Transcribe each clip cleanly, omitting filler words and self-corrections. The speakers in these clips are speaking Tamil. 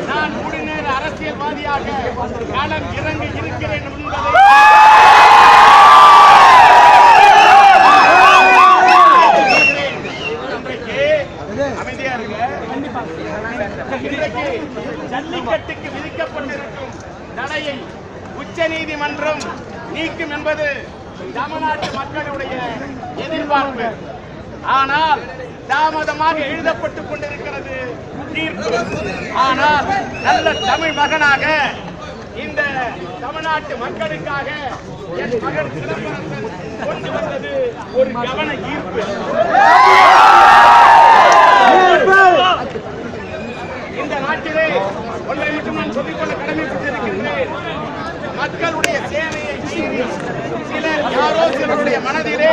நான் குடிநேர அரசியல்வாதியாக களம் இறங்கி இருக்கிறேன் என்பதை அமைதியா இருங்க. ஜல்லிக்கட்டுக்கு விதிக்கப்பட்டிருக்கும் தடையை உச்ச நீதிமன்றம் நீக்கும் என்பது தமிழ்நாட்டு மக்களுடைய எதிர்பார்ப்பு. ஆனால் தாமதமாக எழுதப்பட்டுக் கொண்டிருக்கிறது தீர்ப்பு. ஆனால் நல்ல தமிழ் மகனாக இந்த தமிழ்நாட்டு மக்களுக்காக என் மகன் சிலம்பரசன் கொண்டு வந்தது ஒரு கவன ஈர்ப்பு. இந்த நாட்டிலே ஒன்றை மட்டும் நான் சொல்லிக்கொள்ள கடமைப்பட்டிருக்கின்றேன். மக்களுடைய சேவையை மீறி சிலர் யாரோ சிலருடைய மனதிலே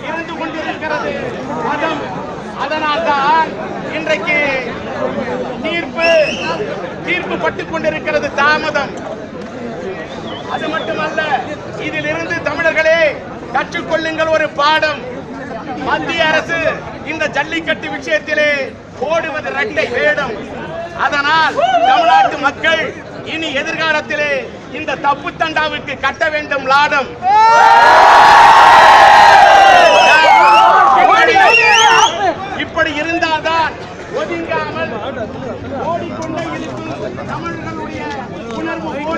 இருந்து கொண்டிருக்கிறது மதம். அதனால்தான் இன்றைக்கு தீர்ப்பு பட்டுக் கொண்டிருக்கிறது தாமதம். அது மட்டுமல்ல, இதிலிருந்து தமிழர்களே கற்றுக்கொள்ளுங்கள் ஒரு பாடம். மத்திய அரசு இந்த ஜல்லிக்கட்டு விஷயத்திலே ஓடுவது இரட்டை வேடம். அதனால் தமிழ்நாட்டு மக்கள் இனி எதிர்காலத்திலே இந்த தப்பு தண்டாவுக்கு கட்ட வேண்டும் லாடம். இப்படி இருந்தால்தான் ஒதுங்காமல் ஓடிக்கொண்டே இருக்கும் தமிழர்களுடைய உணர்வு